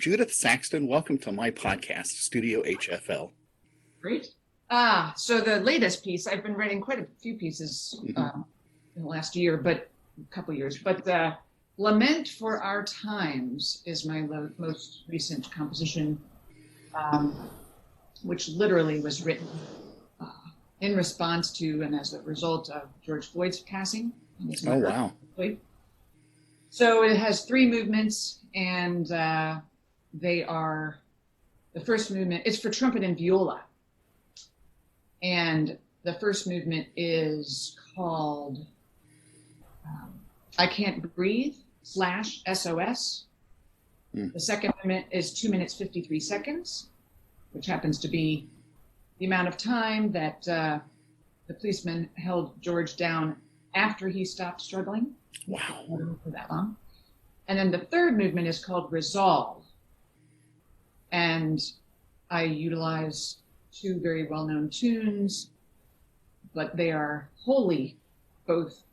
Judith Saxton. Welcome to my podcast, Studio HFL. Great. So the latest piece, I've been writing quite a few pieces in the last year, but a couple years. But Lament for Our Times is my most recent composition, which literally was written in response to and as a result of George Floyd's passing. Oh, wow. So it has three movements, and they are, the first movement is for trumpet and viola. And the first movement is called I Can't Breathe /SOS. The second movement is 2 minutes, 53 seconds, which happens to be the amount of time that the policeman held George down after he stopped struggling. Wow. For that long. And then the third movement is called Resolve. And I utilize two very well-known tunes, but they are holy, both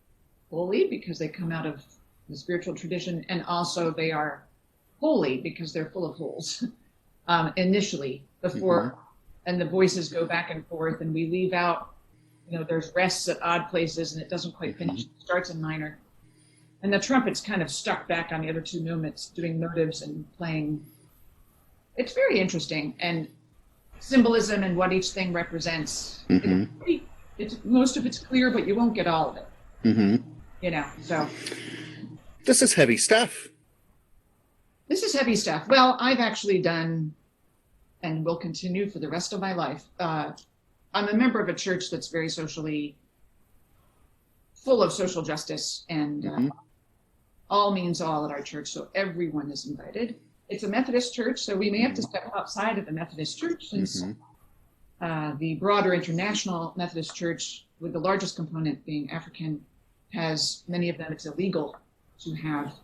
holy because they come out of the spiritual tradition, and also they are holy because they're full of holes initially before, and the voices go back and forth, and we leave out, there's rests at odd places, and it doesn't quite finish. It starts in minor. And the trumpet's kind of stuck back on the other two movements, doing motives and playing. It's very interesting, and symbolism and what each thing represents. Most of it's clear, but you won't get all of it. So. This is heavy stuff. This is heavy stuff. Well, I've actually done, and will continue for the rest of my life. I'm a member of a church that's very socially, full of social justice, and all means all at our church, so everyone is invited. It's a Methodist church, so we may have to step outside of the Methodist church, since the broader international Methodist church, with the largest component being African, has many of them, it's illegal to have,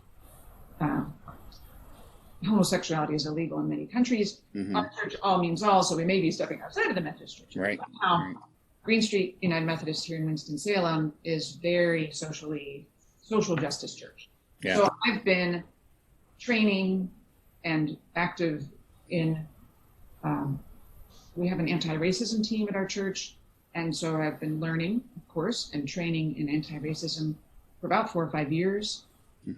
homosexuality is illegal in many countries. Our church, all means all, so we may be stepping outside of the Methodist church. Right. Green Street United Methodist here in Winston-Salem is very social justice church. Yeah. So I've been training and active in, we have an anti-racism team at our church. And so I've been learning, of course, and training in anti-racism for about 4 or 5 years,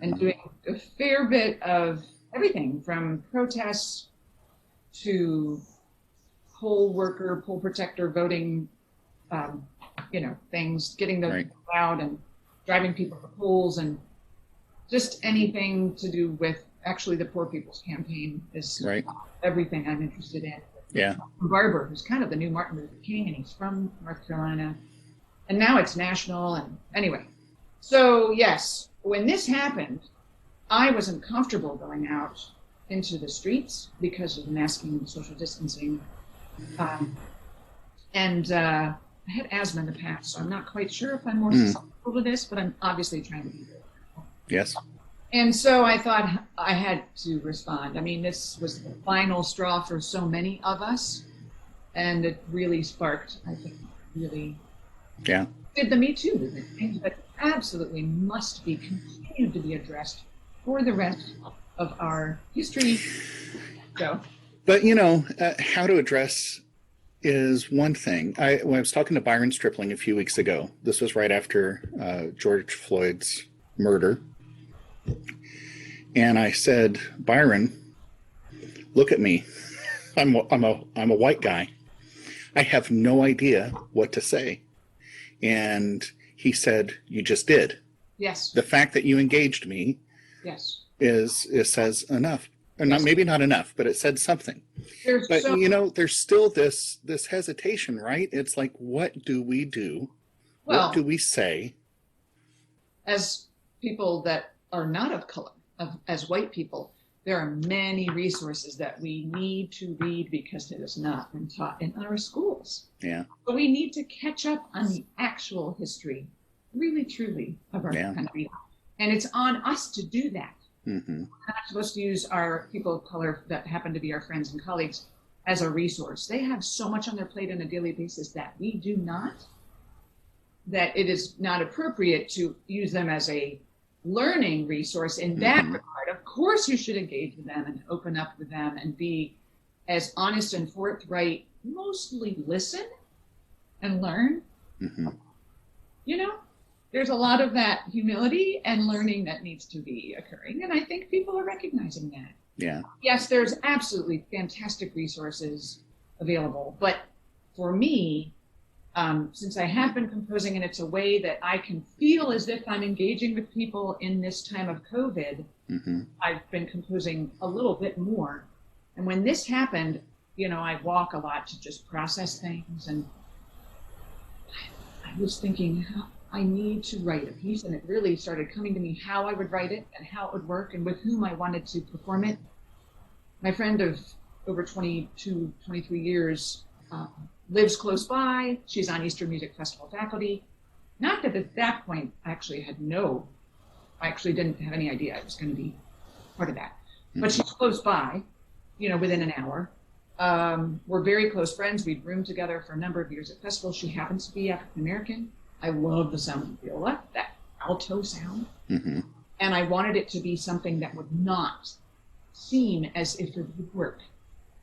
and doing a fair bit of everything from protests to poll worker, poll protector, voting, things, getting the out and driving people to polls, and just anything to do with, actually, the Poor People's Campaign is everything I'm interested in. Yeah. Barber, who's kind of the new Martin Luther King, and he's from North Carolina, and now it's national. And anyway, so yes, when this happened, I wasn't comfortable going out into the streets because of the masking and social distancing. And I had asthma in the past, so I'm not quite sure if I'm more susceptible to this, but I'm obviously trying to be very careful. Yes. And so I thought I had to respond. I mean, this was the final straw for so many of us, and it really sparked, I think, did the Me Too movement, things that absolutely must be continued to be addressed for the rest of our history. So, but how to address is one thing. When I was talking to Byron Stripling a few weeks ago, this was right after George Floyd's murder. And I said, Byron, look at me. I'm a white guy. I have no idea what to say. And he said, you just did. Yes. The fact that you engaged me says enough. Or not, maybe not enough, but it said something. But there's still this hesitation, right? It's like, what do we do? Well, what do we say? As people that are not of color, as white people, there are many resources that we need to read because it has not been taught in our schools. Yeah. But we need to catch up on the actual history, really, truly, of our country. And it's on us to do that. We're not supposed to use our people of color that happen to be our friends and colleagues as a resource. They have so much on their plate on a daily basis that we do not, that it is not appropriate to use them as a learning resource in that regard. Of course you should engage with them and open up with them and be as honest and forthright, mostly listen and learn. You know, there's a lot of that humility and learning that needs to be occurring. And I think people are recognizing that. Yeah. Yes, there's absolutely fantastic resources available. But for me, since I have been composing and it's a way that I can feel as if I'm engaging with people in this time of COVID, I've been composing a little bit more. And when this happened, you know, I walk a lot to just process things. And I was thinking, I need to write a piece. And it really started coming to me how I would write it and how it would work and with whom I wanted to perform it. My friend of over 22, 23 years lives close by. She's on Eastern Music Festival faculty. Not that at that point I actually didn't have any idea I was going to be part of that. But she's close by, you know, within an hour. We're very close friends. We'd roomed together for a number of years at festivals. She happens to be African American. I love the sound of viola, that alto sound. And I wanted it to be something that would not seem as if it would work.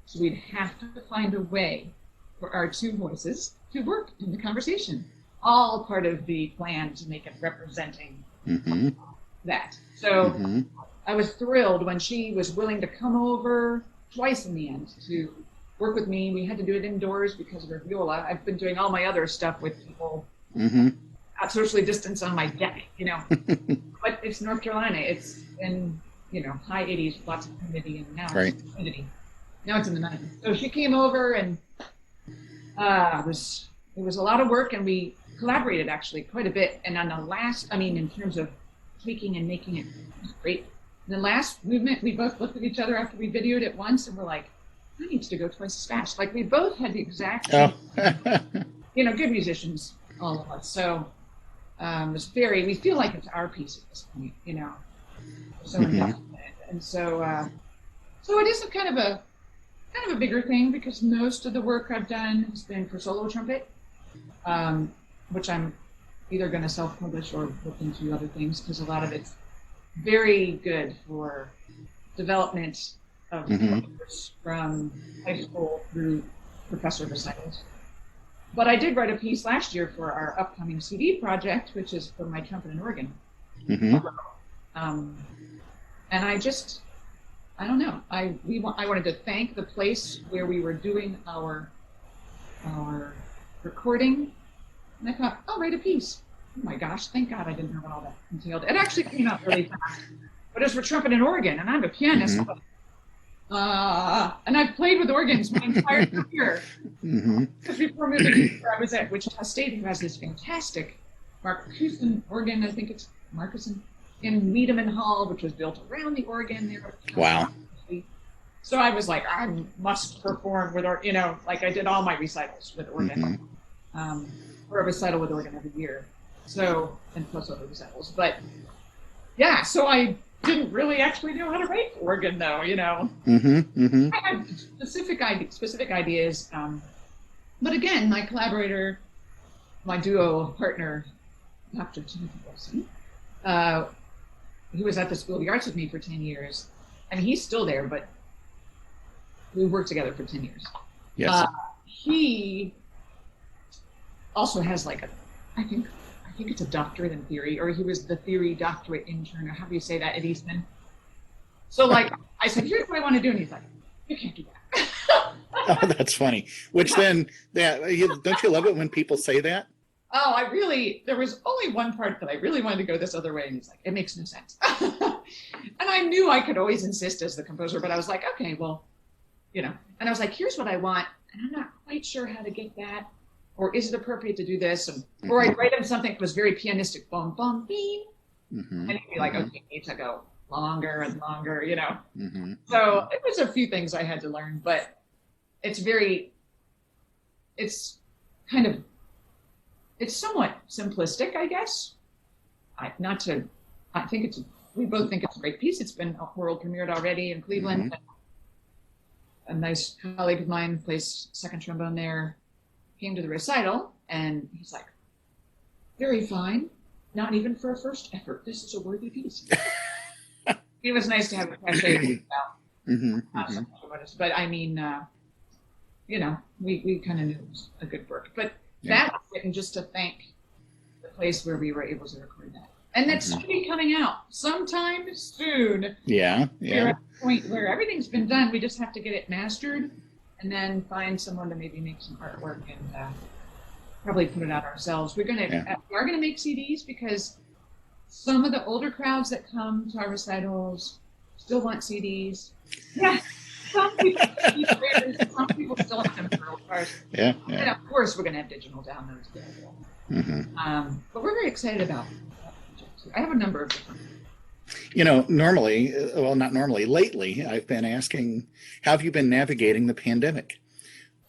So we'd have to find a way for our two voices to work in the conversation. All part of the plan to make it representing that. So I was thrilled when she was willing to come over twice in the end to work with me. We had to do it indoors because of her viola. I've been doing all my other stuff with people at socially distanced on my deck, you know. But it's North Carolina. It's in, you know, high 80s, lots of humidity, and now it's humidity. Now it's in the 90s. So she came over, and it was a lot of work, and we collaborated actually quite a bit. And on the last, I mean, in terms of tweaking and making it great. The last movement, we both looked at each other after we videoed it once, and we're like, I need to go twice as fast. Like we both had the exact same, you know, good musicians, all of us. So it's we feel like it's our piece at this point, you know. So invested in it. And so so it is a kind of a bigger thing because most of the work I've done has been for solo trumpet, which I'm either going to self-publish or look into other things because a lot of it's very good for development of trumpeters from high school through professor recitals. But I did write a piece last year for our upcoming CD project, which is for my trumpet and organ. And I don't know. I wanted to thank the place where we were doing our recording, and I thought, I'll write a piece. Oh my gosh! Thank God I didn't know what all that entailed. It actually came out really fast, but it's for trumpet and organ, and I'm a pianist. And I've played with organs my entire career. Because before moving to where I was at Wichita State, who has this fantastic Marcuson organ, I think it's Marcuson, in Wiedemann Hall, which was built around the organ there. Wow. So I was like, I must perform with, you know, like I did all my recitals with organ, or a recital with organ every year. So, and plus other recitals. But yeah, so I didn't really actually know how to write for organ, though, you know. I had specific ideas. But again, my collaborator, my duo partner, Dr. Judith Wilson, who was at the School of the Arts with me for 10 years, and he's still there, but we worked together for 10 years. Yes. He also has like I think it's a doctorate in theory, or he was the theory doctorate intern, or how do you say that at Eastman? So like, I said, here's what I want to do, and he's like, you can't do that. Oh, that's funny. Which then, don't you love it when people say that? Oh, there was only one part that I really wanted to go this other way, and he's like, it makes no sense. And I knew I could always insist as the composer, but I was like, okay, well, you know, and I was like, here's what I want, and I'm not quite sure how to get that. Or is it appropriate to do this? And, or I'd write him something that was very pianistic, boom, boom, beam. And he'd be like, okay, you need to go longer and longer, you know? So it was a few things I had to learn, but it's somewhat simplistic, I guess. We both think it's a great piece. It's been world premiered already in Cleveland. A nice colleague of mine plays second trombone there. Came to the recital, and he's like, very fine, not even for a first effort. This is a worthy piece. it was nice to have a cachet Mm-hmm, about mm-hmm. but I mean, we kind of knew it was a good work. But Yeah. that was written just to thank the place where we were able to record that. And that's Mm-hmm. should be coming out sometime soon. Yeah, We're yeah. at a point where everything's been done. We just have to get it mastered and then find someone to maybe make some artwork and probably put it out ourselves. We are gonna make CDs because some of the older crowds that come to our recitals still want CDs. Yeah, some people need players, some people still want them for cars. Yeah, And yeah. of course, we're gonna have digital downloads available. Mm-hmm. But we're very excited about that project too. I have a number of different. Normally, well, not normally, lately, I've been asking, how have you been navigating the pandemic?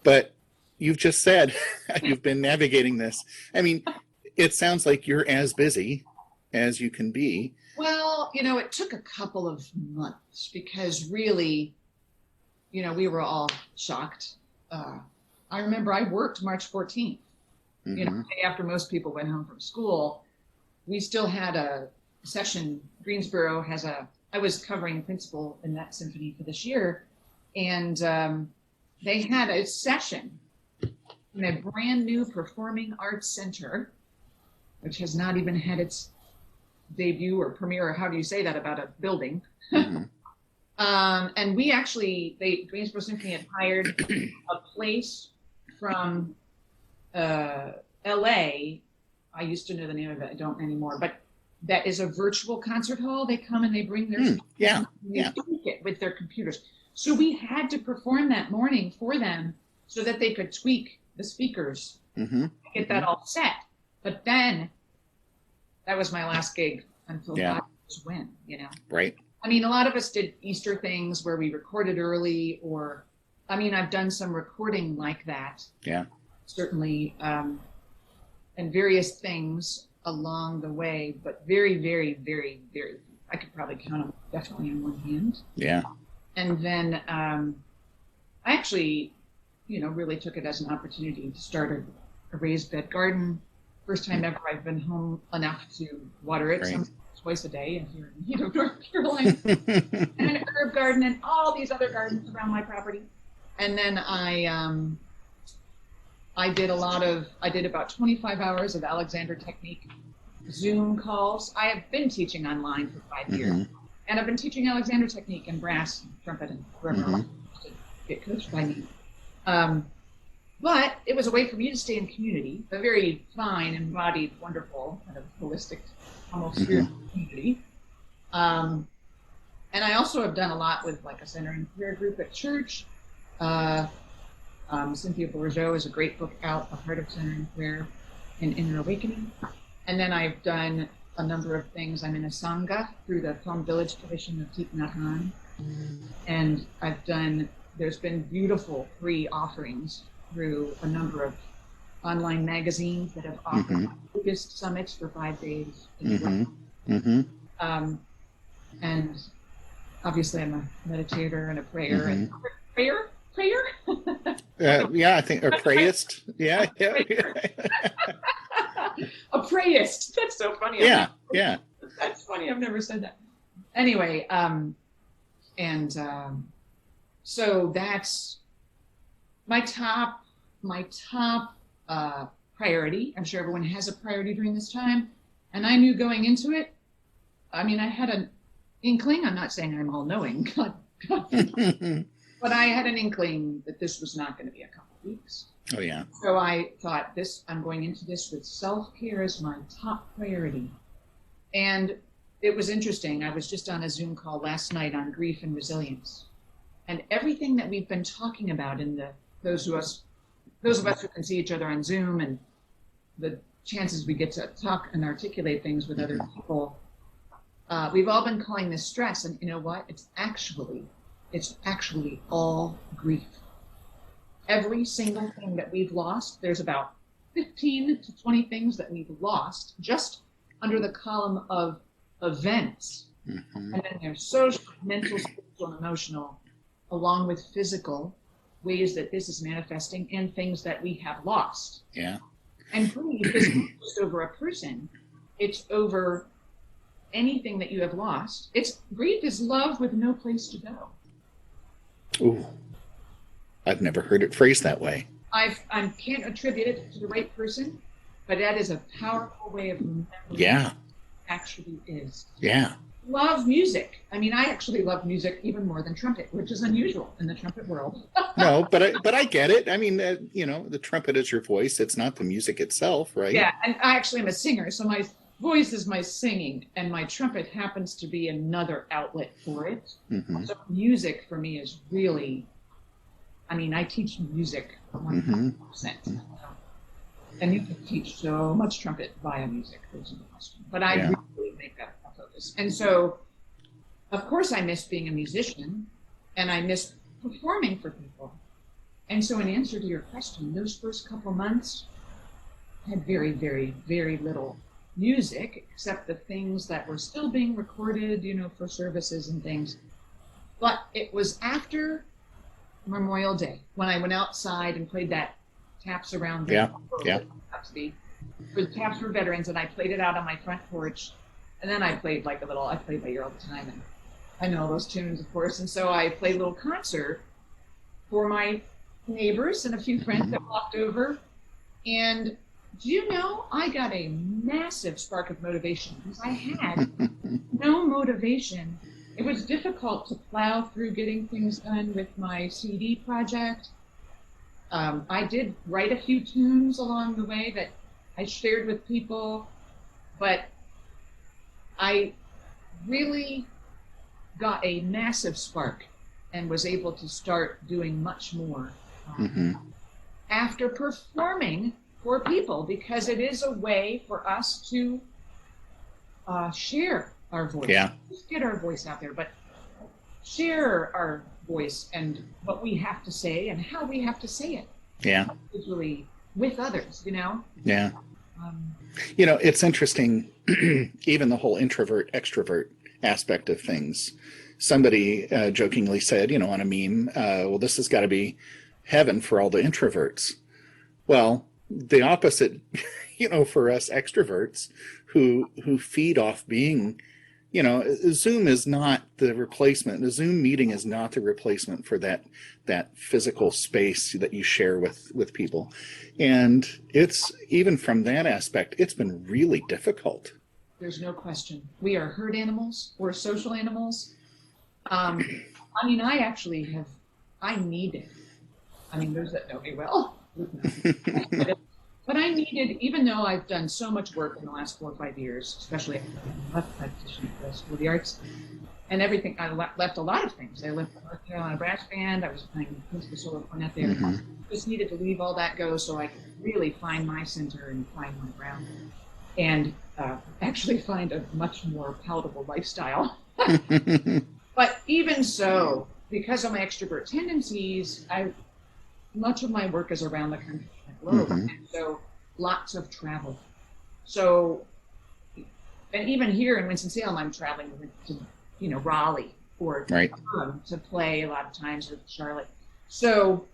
But you've just said you've been navigating this. I mean, it sounds like you're as busy as you can be. Well, it took a couple of months because really, we were all shocked. I remember I worked March 14th, Mm-hmm. the day after most people went home from school. We still had a session. Greensboro I was covering principal in that symphony for this year. And they had a session in a brand new Performing Arts Center, which has not even had its debut or premiere, or how do you say that about a building? Mm-hmm. And we actually, Greensboro Symphony had hired a place from LA. I used to know the name of it, I don't anymore, but that is a virtual concert hall. They come and they bring their Yeah, and they yeah. tweak it with their computers. So we had to perform that morning for them so that they could tweak the speakers, Mm-hmm. get that all set. But then that was my last gig until Yeah. God knows when, Right. I mean, a lot of us did Easter things where we recorded early, or, I've done some recording like that. Yeah. Certainly, and various things along the way, but very, very, very, very, I could probably count them definitely on one hand. Yeah. And then I actually, really took it as an opportunity to start a raised bed garden. First time ever I've been home enough to water it. Right. Twice a day here in North Carolina, and an herb garden and all these other gardens around my property. And then I did about 25 hours of Alexander Technique Zoom calls. I have been teaching online for 5 years, Mm-hmm. and I've been teaching Alexander Technique and brass and trumpet and wherever Mm-hmm. else to get coached by me. But it was a way for me to stay in community, a very fine, embodied, wonderful, kind of holistic, almost spiritual community. And I also have done a lot with like a center and prayer group at church. Cynthia Bourgeot has a great book out, The Heart of Center and Prayer and Inner Awakening. And then I've done a number of things. I'm in a Sangha through the Plum Village tradition of Thich Nhat Hanh. And there's been beautiful free offerings through a number of online magazines that have offered Buddhist summits for 5 days. Mm-hmm. Mm-hmm. And obviously I'm a meditator and a prayer. Mm-hmm. And prayer? Yeah, I think, or prayist. Yeah. A prayist. That's so funny. Yeah. That's funny. I've never said that. Anyway, so that's my top priority. I'm sure everyone has a priority during this time. And I knew going into it, I had an inkling. I'm not saying I'm all knowing, but I had an inkling that this was not going to be a couple of weeks. Oh, yeah. So I thought I'm going into this with self-care as my top priority. And it was interesting. I was just on a Zoom call last night on grief and resilience. And everything that we've been talking about in those of us who can see each other on Zoom and the chances we get to talk and articulate things with other people, we've all been calling this stress. And you know what? It's actually all grief. Every single thing that we've lost, there's about 15 to 20 things that we've lost just under the column of events. Mm-hmm. And then there's social, mental, spiritual, and emotional, along with physical ways that this is manifesting and things that we have lost. Yeah. And grief is not just over a person, it's over anything that you have lost. Grief is love with no place to go. Ooh, I've never heard it phrased that way. I can't attribute it to the right person, but that is a powerful way of remembering Yeah. what it actually is. Yeah. Love music. I mean, I actually love music even more than trumpet, which is unusual in the trumpet world. No, but I get it. I mean, the trumpet is your voice. It's not the music itself, right? Yeah, and I actually am a singer, so my voice is my singing, and my trumpet happens to be another outlet for it. Mm-hmm. So music for me is really, I mean, I teach music 100%. Mm-hmm. And you can teach so much trumpet via music, there's no question. But I really make that a focus. And so, of course, I miss being a musician, and I miss performing for people. And so in answer to your question, those first couple months had very, very, very little music, except the things that were still being recorded, for services and things. But it was after Memorial Day when I went outside and played that Taps Around the Taps for Veterans, and I played it out on my front porch. And then I played I play by ear all the time, and I know those tunes, of course. And so I played a little concert for my neighbors and a few friends that walked over. And do you know, I got a massive spark of motivation because I had no motivation. It was difficult to plow through getting things done with my CD project. I did write a few tunes along the way that I shared with people, but I really got a massive spark and was able to start doing much more after performing for people, because it is a way for us to share our voice. Yeah. Just get our voice out there, but share our voice and what we have to say and how we have to say it. Yeah. Individually with others, Yeah. It's interesting, even the whole introvert extrovert aspect of things. Somebody jokingly said, on a meme, well, this has got to be heaven for all the introverts. Well, the opposite, for us extroverts who feed off being, Zoom is not the replacement. The Zoom meeting is not the replacement for that physical space that you share with people. And it's, even from that aspect, it's been really difficult. There's no question. We are herd animals. We're social animals. I mean, I need it. I mean, those that know me well. But I needed, even though I've done so much work in the last 4 or 5 years, especially as a practitioner at the School of the Arts and everything, I left a lot of things. I left the North Carolina Brass Band. I was playing principal solo cornet there. Just needed to leave all that go so I could really find my center and find my ground, and actually find a much more palatable lifestyle. But even so, because of my extrovert tendencies, much of my work is around the country, the globe, and so lots of travel. So, and even here in Winston-Salem, I'm traveling to, Raleigh or to play a lot of times with Charlotte. So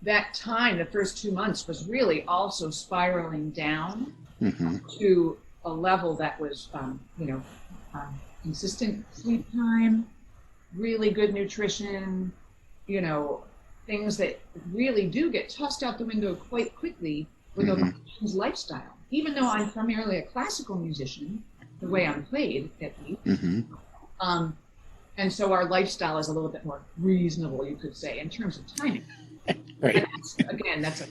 that time, the first 2 months, was really also spiraling down to a level that was, consistent sleep time, really good nutrition, things that really do get tossed out the window quite quickly with a musician's lifestyle. Even though I'm primarily a classical musician, the way I'm played, at least. And so our lifestyle is a little bit more reasonable, you could say, in terms of timing. Right. That's a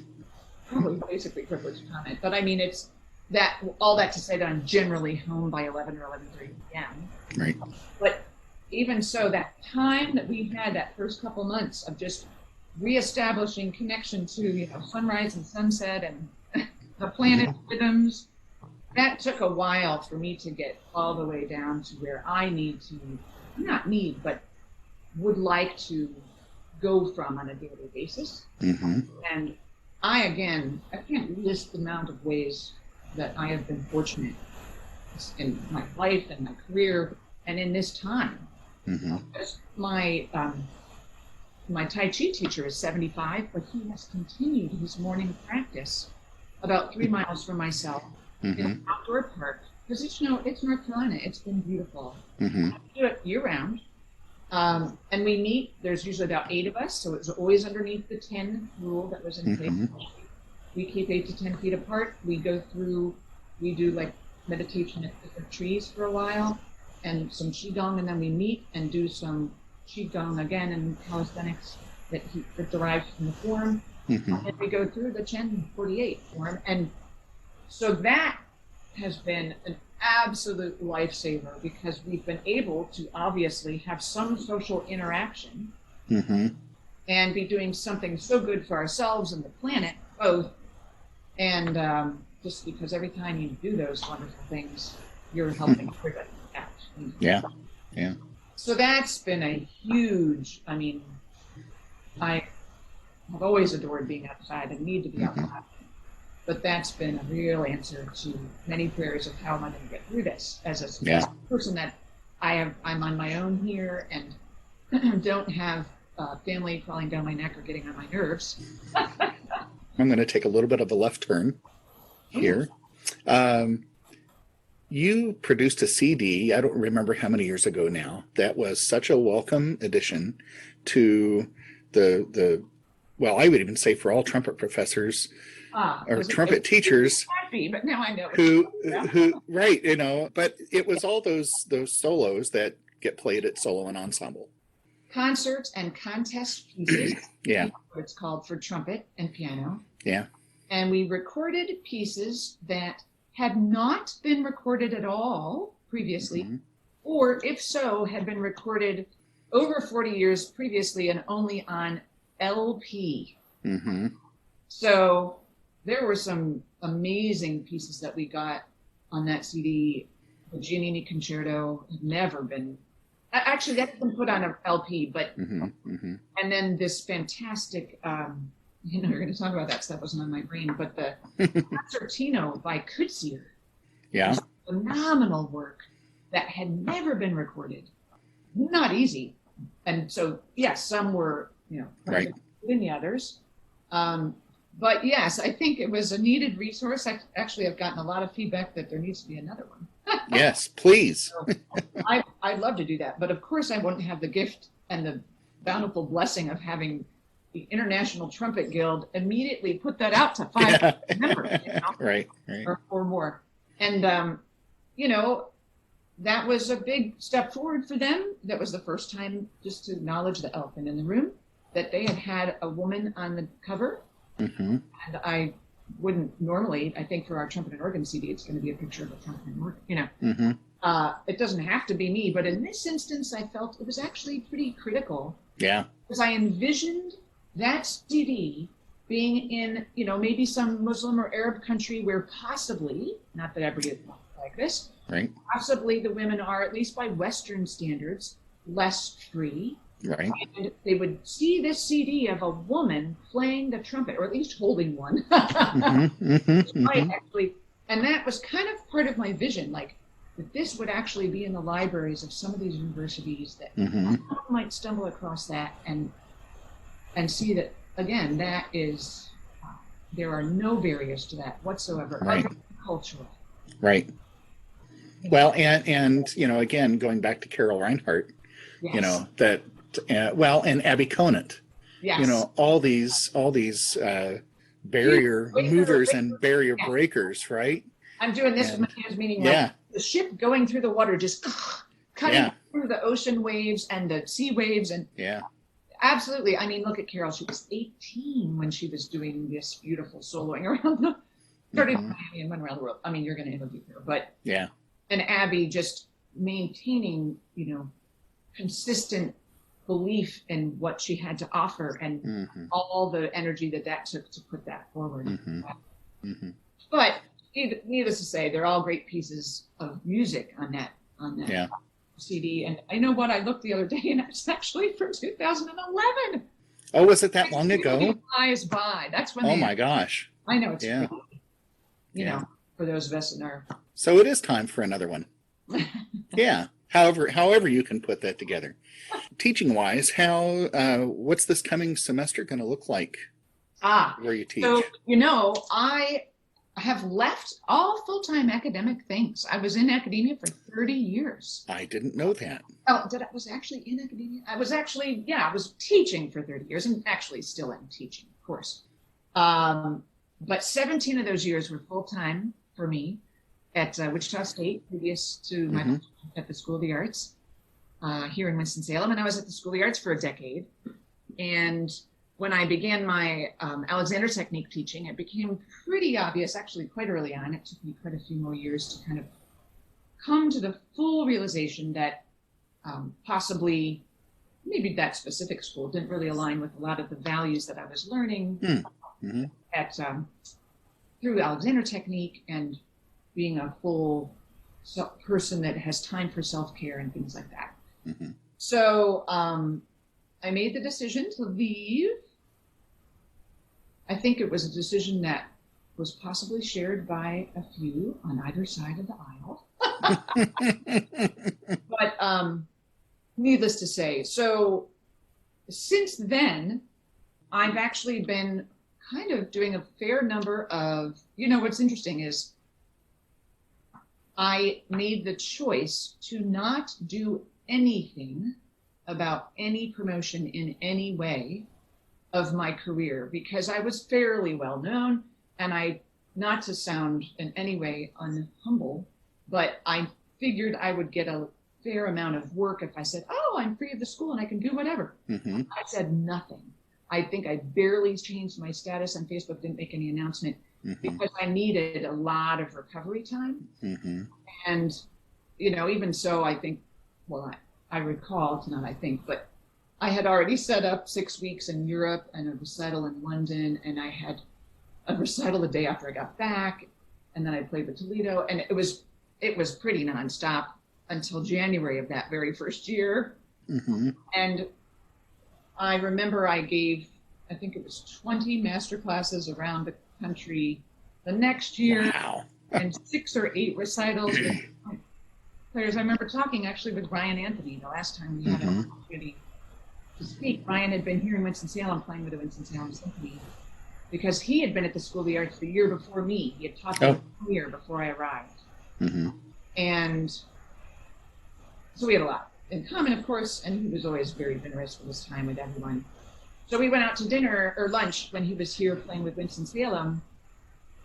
probably basically privileged comment, but I mean, it's that, all that to say that I'm generally home by 11 or 11:30 p.m. Right. But even so, that time that we had, that first couple months of just reestablishing connection to, sunrise and sunset and the planet rhythms, that took a while for me to get all the way down to where I but would like to go from on a daily basis. And I can't list the amount of ways that I have been fortunate in my life and my career and in this time. My Tai Chi teacher is 75, but he has continued his morning practice about 3 miles from my cell in an outdoor park because it's it's North Carolina. It's been beautiful. Mm-hmm. We do it year round, and we meet. There's usually about 8 of us, so it's always underneath the 10 rule that was in place. We keep 8 to 10 feet apart. We go through. We do like meditation at different trees for a while, and some qigong, and then we meet and do some qigong again and calisthenics that derives from the form. And we go through the Chen 48 form, and so that has been an absolute lifesaver because we've been able to obviously have some social interaction and be doing something so good for ourselves and the planet both. And just because every time you do those wonderful things, you're helping everybody out. Yeah. So that's been a huge, I mean, I have always adored being outside and need to be outside. But that's been a real answer to many prayers of how am I going to get through this as a person that I'm on my own here and don't have family crawling down my neck or getting on my nerves. I'm going to take a little bit of a left turn here. You produced a CD, I don't remember how many years ago now, that was such a welcome addition to well, I would even say for all trumpet professors or trumpet teachers happy, but now I know who right, you know, but it was all those solos that get played at solo and ensemble concerts and contest pieces. Yeah, what it's called, for trumpet and piano. Yeah. And we recorded pieces that had not been recorded at all previously, or if so, had been recorded over 40 years previously and only on LP. So there were some amazing pieces that we got on that CD. The Giannini Concerto had never been, actually that's been put on an LP, but, and then this fantastic, you know, you're going to talk about that stuff, wasn't on my brain, but the Concertino by Kutsier. Yeah. Phenomenal work that had never been recorded. Not easy. And so, yes, some were, you know, right than the others. But yes, I think it was a needed resource. Actually, I've gotten a lot of feedback that there needs to be another one. Yes, please. So I'd love to do that. But of course, I wouldn't have the gift and the bountiful blessing of having the International Trumpet Guild immediately put that out to 5 members, you know? Right. Or more. And, you know, that was a big step forward for them. That was the first time, just to acknowledge the elephant in the room, that they had a woman on the cover. And I wouldn't normally, I think for our trumpet and organ CD, it's going to be a picture of a trumpet and organ, you know. It doesn't have to be me, but in this instance, I felt it was actually pretty critical. Yeah. Because I envisioned that CD being in, you know, maybe some Muslim or Arab country where possibly, not that everybody is like this, right, possibly the women are, at least by Western standards, less free. Right. And they would see this CD of a woman playing the trumpet, or at least holding one. Actually, and that was kind of part of my vision, like that this would actually be in the libraries of some of these universities, that someone might stumble across that and see that, again, that is, there are no barriers to that whatsoever, right, cultural. Right. Well, and you know, again, going back to Carol Reinhardt, you know, that, well, and Abby Conant, you know, all these barrier movers and barrier breakers, right? I'm doing this with my hands, meaning like the ship going through the water, just cutting through the ocean waves and the sea waves. And absolutely. I mean, look at Carol. She was 18 when she was doing this beautiful soloing around the, started in Miami and went around the world. I mean, you're going to interview her, but and Abby just maintaining, you know, consistent belief in what she had to offer, and all the energy that took to put that forward. But needless to say, they're all great pieces of music on that CD. And I know what I looked the other day, and it's actually from 2011. Oh, was it that long ago? Flies by. That's when. Oh my gosh! I know it's crazy, you know, for those of us in our. So it is time for another one. However you can put that together. Teaching wise, what's this coming semester going to look like? Where you teach? So, you know, I have left all full-time academic things. I was in academia for 30 years. I didn't know that. Oh, was actually in academia? I was actually, yeah, I was teaching for 30 years and actually still am teaching, of course. But 17 of those years were full-time for me at Wichita State, previous to my position at the School of the Arts here in Winston-Salem. And I was at the School of the Arts for a decade. And when I began my Alexander technique teaching, it became pretty obvious, actually quite early on. It took me quite a few more years to kind of come to the full realization that possibly maybe that specific school didn't really align with a lot of the values that I was learning at through Alexander technique and being a full person that has time for self-care and things like that. So I made the decision to leave. I think it was a decision that was possibly shared by a few on either side of the aisle. But needless to say, so since then, I've actually been kind of doing a fair number of, what's interesting is I made the choice to not do anything about any promotion in any way of my career because I was fairly well known, and not to sound in any way unhumble, but I figured I would get a fair amount of work if I said, oh, I'm free of the school and I can do whatever. I said nothing. I think I barely changed my status on Facebook, didn't make any announcement because I needed a lot of recovery time. And, even so, I think, I recall, it's not I think, but I had already set up 6 weeks in Europe and a recital in London, and I had a recital the day after I got back, and then I played with Toledo, and it was pretty nonstop until January of that very first year. And I remember I gave, I think it was 20 master classes around the country the next year. Wow. And 6 or 8 recitals with players. I remember talking actually with Ryan Anthony the last time we had an opportunity to speak. Ryan had been here in Winston-Salem playing with the Winston-Salem Symphony because he had been at the School of the Arts the year before me. He had taught me 1 year before I arrived. And so we had a lot in common, of course, and he was always very generous with his time with everyone. So we went out to dinner or lunch when he was here playing with Winston-Salem.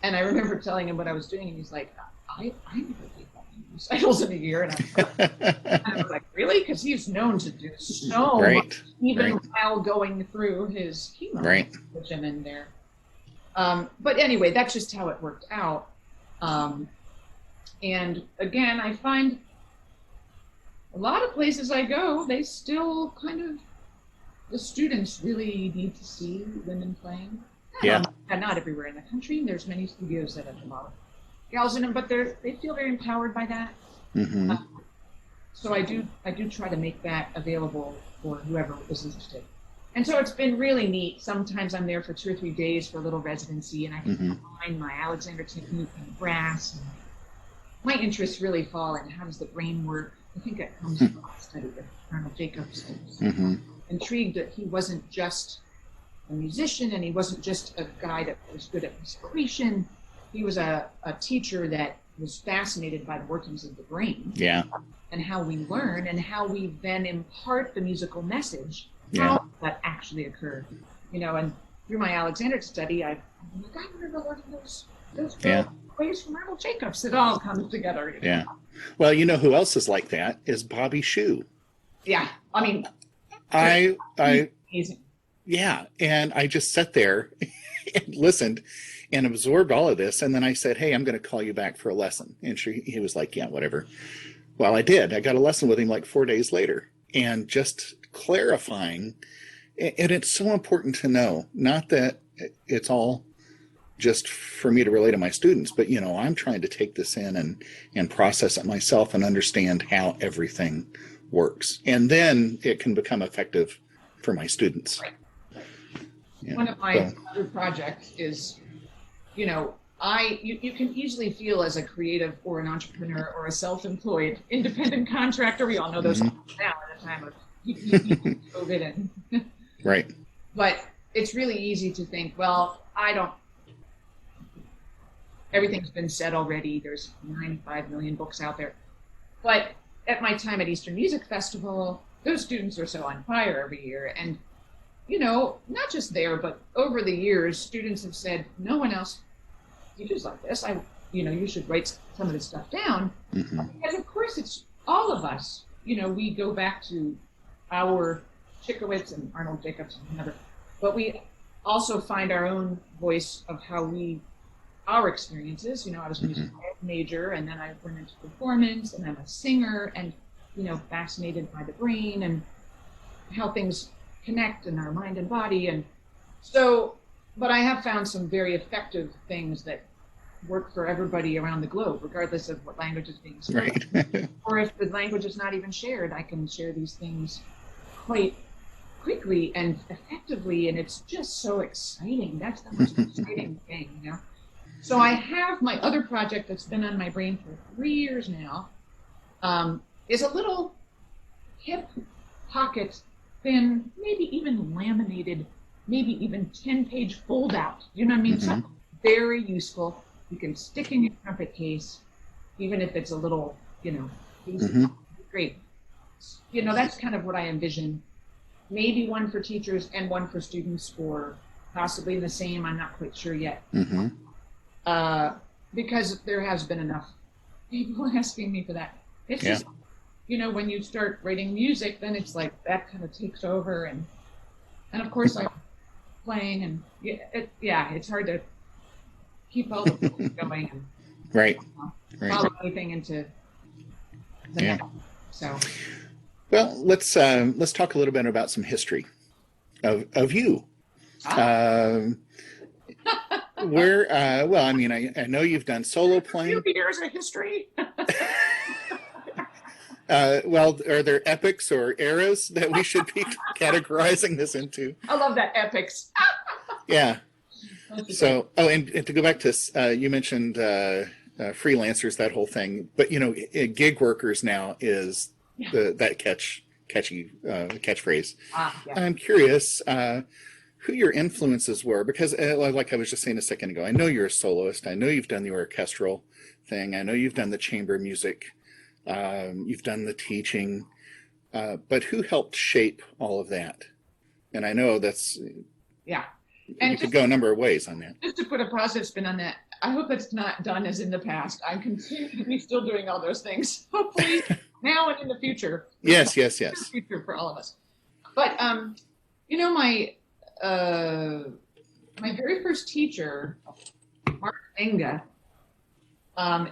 And I remember telling him what I was doing, and he's like, I never did that many recitals in a year. And I was like, really? Because he's known to do so much, even while going through his chemo, which I'm in there. But anyway, that's just how it worked out. And again, I find a lot of places I go, they still kind of, the students really need to see women playing. Not everywhere in the country. There's many studios that have a lot of gals in them, but they feel very empowered by that. So I do try to make that available for whoever is interested. And so it's been really neat. Sometimes I'm there for 2 or 3 days for a little residency, and I can combine my Alexander technique and brass. And my interests really fall in how does the brain work. I think it comes from a study with Colonel Jacobs. Intrigued that he wasn't just a musician, and he wasn't just a guy that was good at respiration. He was a teacher that was fascinated by the workings of the brain and how we learn and how we then impart the musical message, how that actually occurred. And through my Alexander study, I remember learning those ways from Colonel Jacobs. It all comes together. Well, who else is like that is Bobby Shue. I mean, amazing. And I just sat there and listened and absorbed all of this. And then I said, hey, I'm going to call you back for a lesson. And he was like, yeah, whatever. Well, I did. I got a lesson with him like 4 days later, and just clarifying. And it's so important to know, not that it's all just for me to relay to my students, but, I'm trying to take this in and process it myself and understand how everything works. And then it can become effective for my students. One of my other projects is, you can easily feel as a creative or an entrepreneur or a self-employed independent contractor. We all know those now at a time of COVID and But it's really easy to think, well, everything's been said already. There's 95 million books out there. But at my time at Eastern Music Festival, those students are so on fire every year. And, you know, not just there, but over the years, students have said, no one else teaches like this. You should write some of this stuff down. Because of course it's all of us. You know, we go back to our Chickowitz and Arnold Jacobs and whatever, but we also find our own voice of our experiences. You know, I was a music major, and then I went into performance, and I'm a singer, and, you know, fascinated by the brain and how things connect in our mind and body. And so, but I have found some very effective things that work for everybody around the globe, regardless of what language is being spoken. Right. Or if the language is not even shared, I can share these things quite quickly and effectively, and it's just so exciting. That's the most exciting thing, you know. So I have my other project that's been on my brain for 3 years now, is a little hip pocket, thin, maybe even laminated, maybe even 10-page fold out. You know what I mean? Something very useful. You can stick in your trumpet case, even if it's a little, you know, great. You know, that's kind of what I envision. Maybe one for teachers and one for students, or possibly the same. I'm not quite sure yet. Because there has been enough people asking me for that. It's just, you know, when you start writing music, then it's like that kind of takes over. And of course I'm playing, and it's hard to keep all the things going and right. follow anything into the next. So, well, let's talk a little bit about some history of you. Where well, I mean, I know you've done solo playing. 2 years of history. Well, are there epics or eras that we should be categorizing this into? I love that, epics. Yeah. So, and to go back to, you mentioned freelancers, that whole thing, but, you know, gig workers now is that catchy catchphrase. I'm curious who your influences were, because like I was just saying a second ago, I know you're a soloist. I know you've done the orchestral thing. I know you've done the chamber music. You've done the teaching, but who helped shape all of that? And I know that's, and you could go a number of ways on that. Just to put a positive spin on that, I hope it's not done as in the past. I continue to be still doing all those things, hopefully now and in the future. Yes. Future for all of us. But you know, my very first teacher, Mark Enga,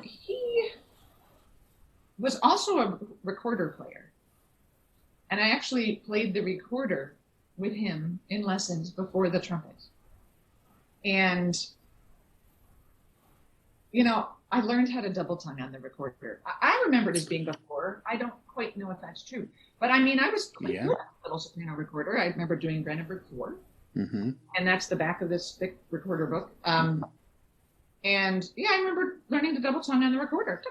he was also a recorder player, and I actually played the recorder with him in lessons before the trumpet. And, you know, I learned how to double tongue on the recorder. I remember it as being before. I don't quite know if that's true. But I mean, I was quite good at the little soprano recorder. I remember doing Brandenburg 4. And that's the back of this thick recorder book. And I remember learning to double tongue on the recorder,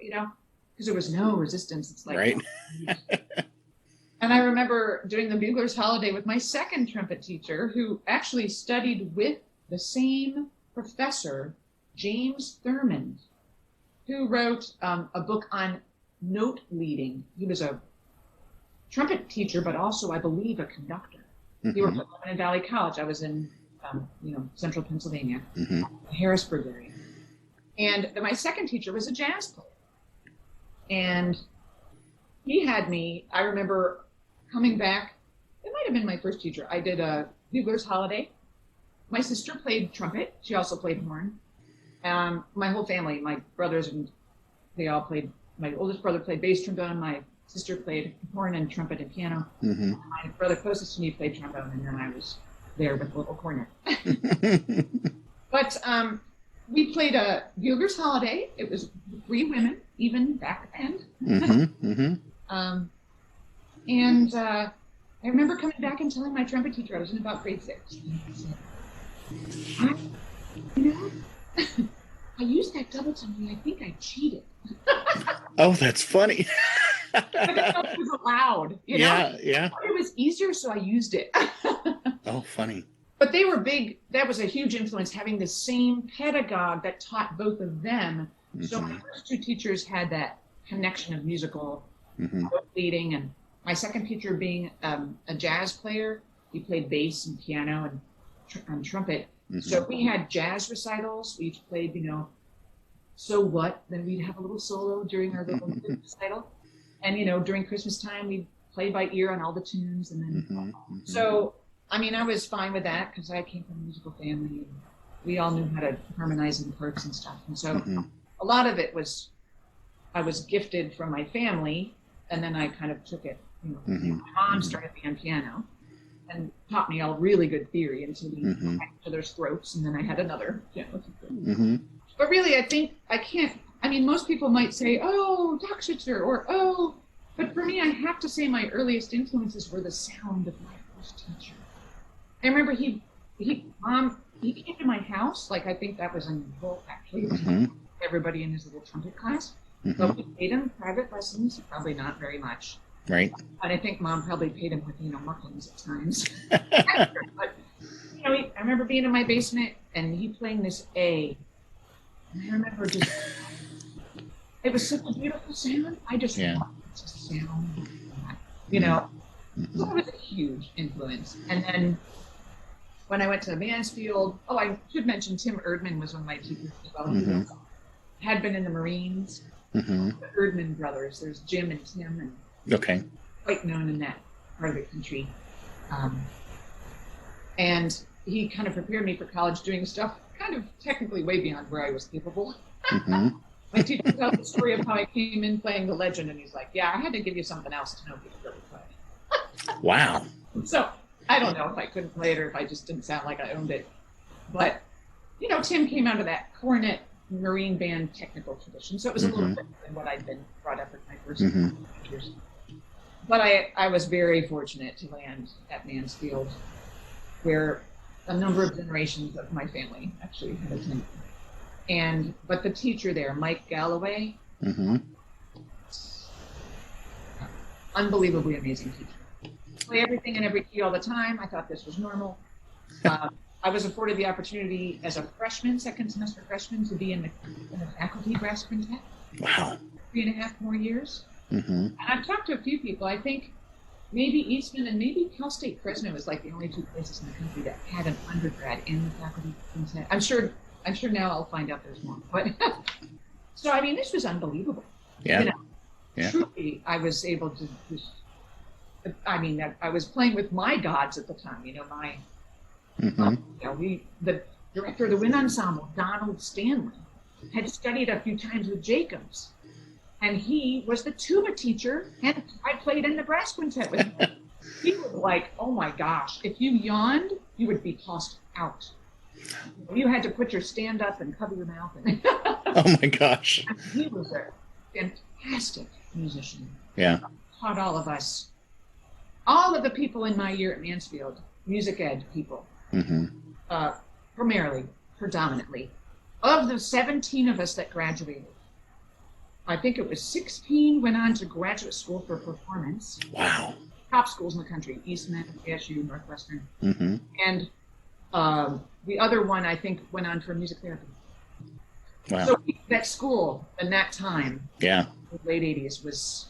you know, because there was no resistance. It's like, right. And I remember doing the Bugler's Holiday with my second trumpet teacher, who actually studied with the same professor, James Thurmond, who wrote a book on note leading. He was a trumpet teacher, but also, I believe, a conductor. He worked at Lebanon Valley College. I was in, central Pennsylvania, the Harrisburg area. And my second teacher was a jazz player. And he had me, I remember coming back, it might have been my first teacher. I did a Bugler's Holiday. My sister played trumpet. She also played horn. My whole family, my brothers, and they all played. My oldest brother played bass trombone. My sister played horn and trumpet and piano. My brother closest to me played trombone, and then I was there with a little cornet. But we played a Bugler's Holiday. It was 3 women, even back then. And I remember coming back and telling my trumpet teacher, I was in about grade 6. I used that double tongue, and I think I cheated. Oh, that's funny. I didn't know it was allowed. You know? Yeah. It was easier, so I used it. Oh, funny. but they were big. That was a huge influence, having the same pedagogue that taught both of them. So my first two teachers had that connection of musical leading, and my second teacher being a jazz player. He played bass and piano and trumpet. So we had jazz recitals. We each played, So What? Then we'd have a little solo during our little recital. And, during Christmas time, we'd play by ear on all the tunes. And then, so, I was fine with that because I came from a musical family. And we all knew how to harmonize in parts and stuff. And so a lot of it was, I was gifted from my family. And then I kind of took it. My mom started me on piano and taught me all really good theory until we got each other's throats. And then I had another piano teacher. But really, I think I can't, most people might say, oh, Doxitzer, but for me, I have to say my earliest influences were the sound of my first teacher. I remember he came to my house, I think that was unusual, actually, everybody in his little trumpet class. But we paid him private lessons, probably not very much. Right. And I think Mom probably paid him with, muffins at times. But, I remember being in my basement and he playing this A. And I remember it was such a beautiful sound. I just wanted to sound like that, So it was a huge influence. And then when I went to Mansfield, I should mention Tim Erdman was one of my teachers as well. He had been in the Marines. The Erdman brothers. There's Jim and Tim, and quite known in that part of the country. And he kind of prepared me for college, doing stuff kind of technically way beyond where I was capable. My teacher tells the story of how I came in playing the Legend, and he's like, "Yeah, I had to give you something else to know if you could really play." Wow. So I don't know if I couldn't play it or if I just didn't sound like I owned it. But Tim came out of that cornet Marine band technical tradition, so it was a little different than what I'd been brought up with my first teachers. But I was very fortunate to land at Mansfield, where a number of generations of my family actually had attended. But the teacher there, Mike Galloway, unbelievably amazing teacher. Play everything in every key all the time. I thought this was normal. I was afforded the opportunity as a freshman, second semester freshman, to be in the faculty brass quintet. Wow. 3.5 more years. And I've talked to a few people. I think maybe Eastman and maybe Cal State Fresno is the only two places in the country that had an undergrad in the faculty quintet. I'm sure now I'll find out there's more. But so this was unbelievable. Yeah. Truly, I was able to I was playing with my gods at the time. The director of the wind ensemble, Donald Stanley, had studied a few times with Jacobs, and he was the tuba teacher, and I played in the brass quintet with him. He was like, "Oh my gosh, if you yawned, you would be tossed out. You had to put your stand up and cover your mouth." Oh my gosh. He was a fantastic musician. Yeah. Taught all of us, all of the people in my year at Mansfield, music ed people, predominantly. Of the 17 of us that graduated, I think it was 16 went on to graduate school for performance. Wow. Top schools in the country, Eastman, ASU, Northwestern. And the other one, I think, went on for music therapy. Wow. So that school in that time, the late 80s, was,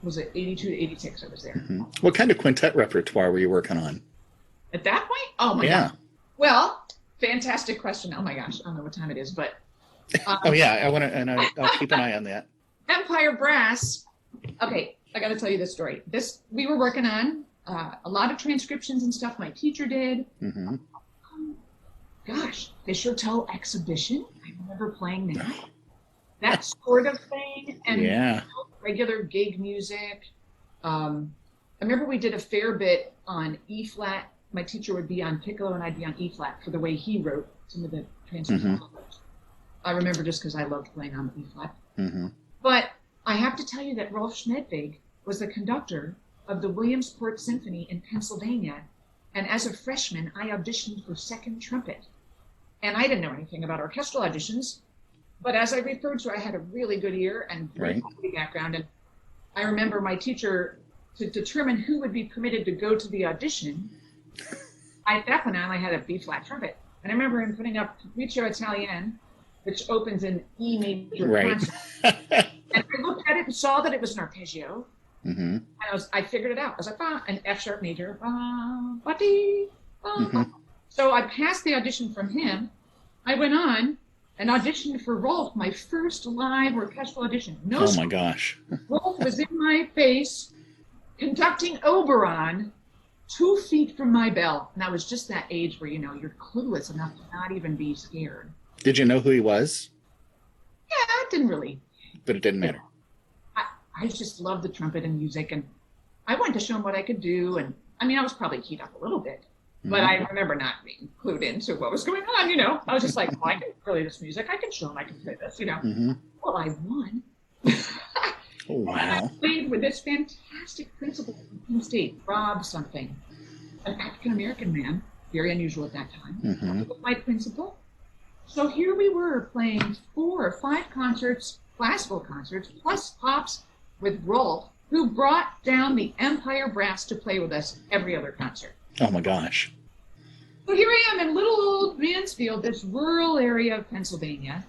was it 82 to 86 I was there. What kind of quintet repertoire were you working on? At that point? Oh my God. Well, fantastic question. Oh my gosh, I don't know what time it is, but. I want to, and I'll keep an eye on that. Empire Brass. Okay, I got to tell you this story. We were working on a lot of transcriptions and stuff my teacher did. Gosh, Fisher Toe Exhibition. I remember playing that. That sort of thing. And regular gig music. I remember we did a fair bit on E flat. My teacher would be on piccolo and I'd be on E flat for the way he wrote some of the transcriptions. I remember just because I loved playing on the E flat. But I have to tell you that Rolf Schmedvig was the conductor of the Williamsport Symphony in Pennsylvania. And as a freshman, I auditioned for second trumpet. And I didn't know anything about orchestral auditions. But as I referred to, I had a really good ear and great background. And I remember my teacher, to determine who would be permitted to go to the audition, at that point, I only had a B flat trumpet. And I remember him putting up Capriccio Italienne, which opens in E major concert. And I looked at it and saw that it was an arpeggio. And I figured it out. I was like, an F sharp major. So I passed the audition from him. I went on and auditioned for Rolf, my first live orchestral audition. Oh my gosh. Rolf was in my face conducting Oberon 2 feet from my bell. And I was just that age where, you're clueless enough to not even be scared. Did you know who he was? Yeah, it didn't really. But it didn't matter. I just loved the trumpet and music, and I wanted to show him what I could do. And I mean, I was probably keyed up a little bit, but I remember not being clued into what was going on. I was just like, I can play this music. I can show him I can play this, Well, I won. Oh, wow. And I played with this fantastic principal from Penn State, Rob something, an African-American man, very unusual at that time. He was my principal. So here we were playing 4 or 5 concerts, classical concerts, plus pops with Rolf, who brought down the Empire Brass to play with us every other concert. Oh my gosh. So here I am in little old Mansfield, this rural area of Pennsylvania,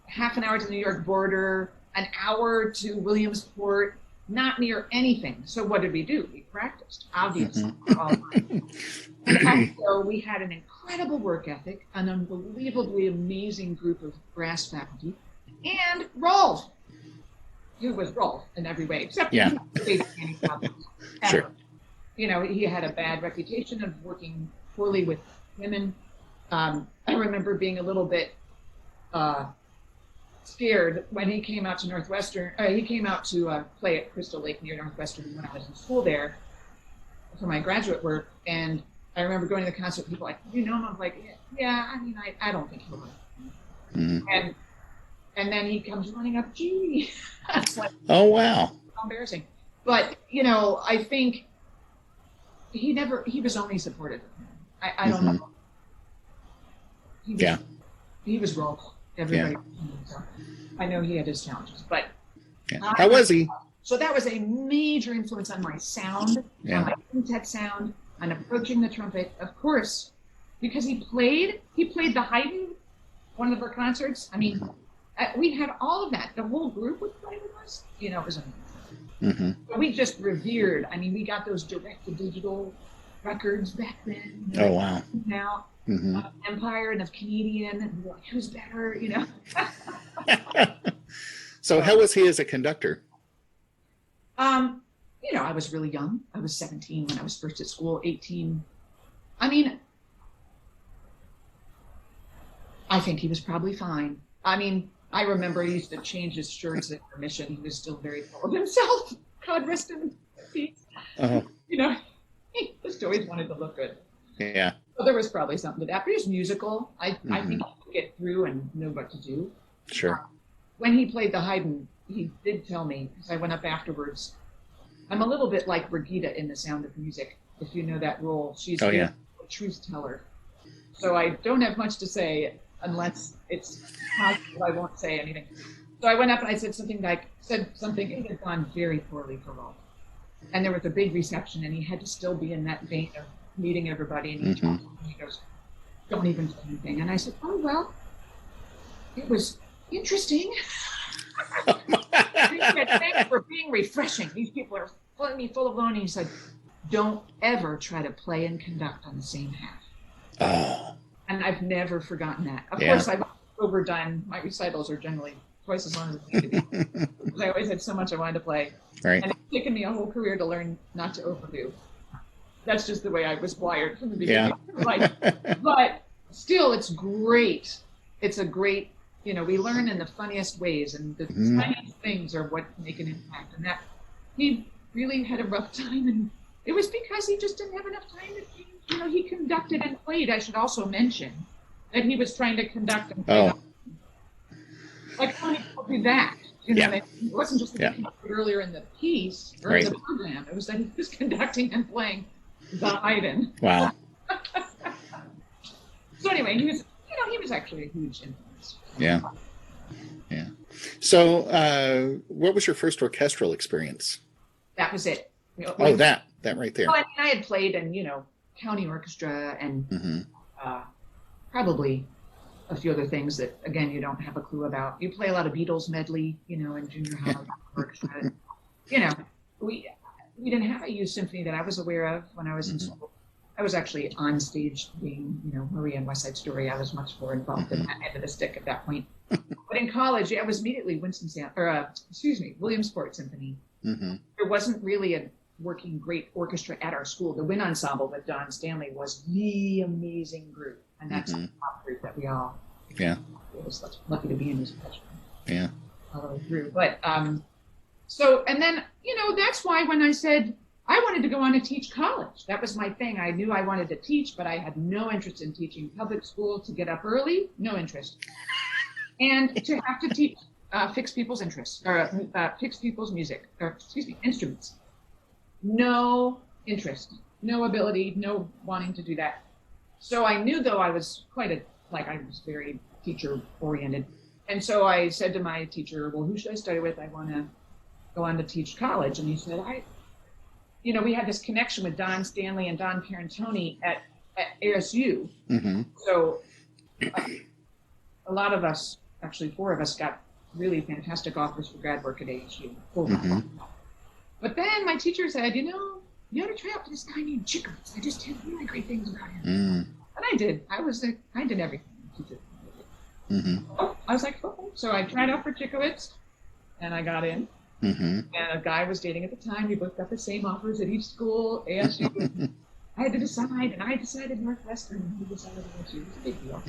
half an hour to the New York border, an hour to Williamsport, not near anything. So what did we do? We practiced, obviously. And also, we had an incredible work ethic, an unbelievably amazing group of brass faculty, and Rolf, who was Rolf in every way, except he played any problems. Sure. He had a bad reputation of working poorly with women. I remember being a little bit scared when he came out to Northwestern. He came out to play at Crystal Lake near Northwestern when I was in school there for my graduate work, and I remember going to the concert, people like, him? I was like, yeah, I mean, I don't think he'll like And then he comes running up, gee. It's like, oh, wow. How embarrassing. But, I think he was only supportive of him. I don't know. He was Rolf. Everybody. So I know he had his challenges, but. How was he? So that was a major influence on my sound, on my quintet sound, on approaching the trumpet, of course, because he played the Haydn, one of our concerts. I mean, we had all of that. The whole group would play with us. It was amazing. We just revered. I mean, we got those direct-to-digital records back then. Oh, wow. Now, Empire and of Canadian, and we were like, who's better, So how was he as a conductor? I was really young. I was 17 when I was first at school, 18. I mean, I think he was probably fine. I mean, I remember he used to change his shirts at permission. He was still very full of himself. God rest him in peace. He just always wanted to look good. Yeah. So there was probably something to that. But he was musical. I think he could get through and know what to do. Sure. When he played the Haydn, he did tell me, because I went up afterwards, I'm a little bit like Brigitte in The Sound of Music, if you know that role. She's a truth teller. So I don't have much to say unless it's positive. I won't say anything. So I went up and I said something it had gone very poorly for Rolf. And there was a big reception, and he had to still be in that vein of meeting everybody. And he goes, don't even say anything. And I said, oh, well, it was interesting. He said, thanks for being refreshing. These people are filling me full of learning. He said, don't ever try to play and conduct on the same half. Oh. And I've never forgotten that. Of course, I've overdone. My recitals are generally twice as long as they need to be. Because I always had so much I wanted to play. Right. And it's taken me a whole career to learn not to overdo. That's just the way I was wired from the beginning. But still, it's great. It's a great, we learn in the funniest ways, and the tiniest things are what make an impact. And that he really had a rough time, and it was because he just didn't have enough time to, he conducted and played. I should also mention that he was trying to conduct and play. Like, how many people do that? It wasn't just like earlier in the piece or in the program. It was that he was conducting and playing the Haydn. Wow. So anyway, he was actually a huge influence. Yeah. So, what was your first orchestral experience? That was it. Oh, that right there. Well, I mean, I had played in, county orchestra and probably a few other things that, again, you don't have a clue about. You play a lot of Beatles medley, in junior high orchestra. We didn't have a youth symphony that I was aware of when I was in school. I was actually on stage being, Maria in West Side Story. I was much more involved in that end of the stick at that point. But in college, I was immediately Williamsport Symphony. There wasn't really a working great orchestra at our school. The wind ensemble with Don Stanley was the amazing group, and that's the top group that we all. Yeah. I was lucky to be in this profession. Yeah. All the way through, but so and then that's why when I said I wanted to go on to teach college, that was my thing. I knew I wanted to teach, but I had no interest in teaching public school. To get up early, no interest, and to have to teach fix people's interests or fix people's music or instruments. No interest, no ability, no wanting to do that. So I knew, though, I was I was very teacher oriented. And so I said to my teacher, well, who should I study with? I want to go on to teach college. And he said, we had this connection with Don Stanley and Don Parentoni at ASU. So a lot of us, actually 4 of us, got really fantastic offers for grad work at ASU. But then my teacher said, you ought to try out for this guy named Chickowitz. I just heard really great things about him. And I did. I did everything. I was like, okay. So I tried out for Chickowitz, and I got in. And a guy I was dating at the time. We both got the same offers at each school, ASU. I had to decide, and I decided Northwestern, and he decided ASU. It was a big deal.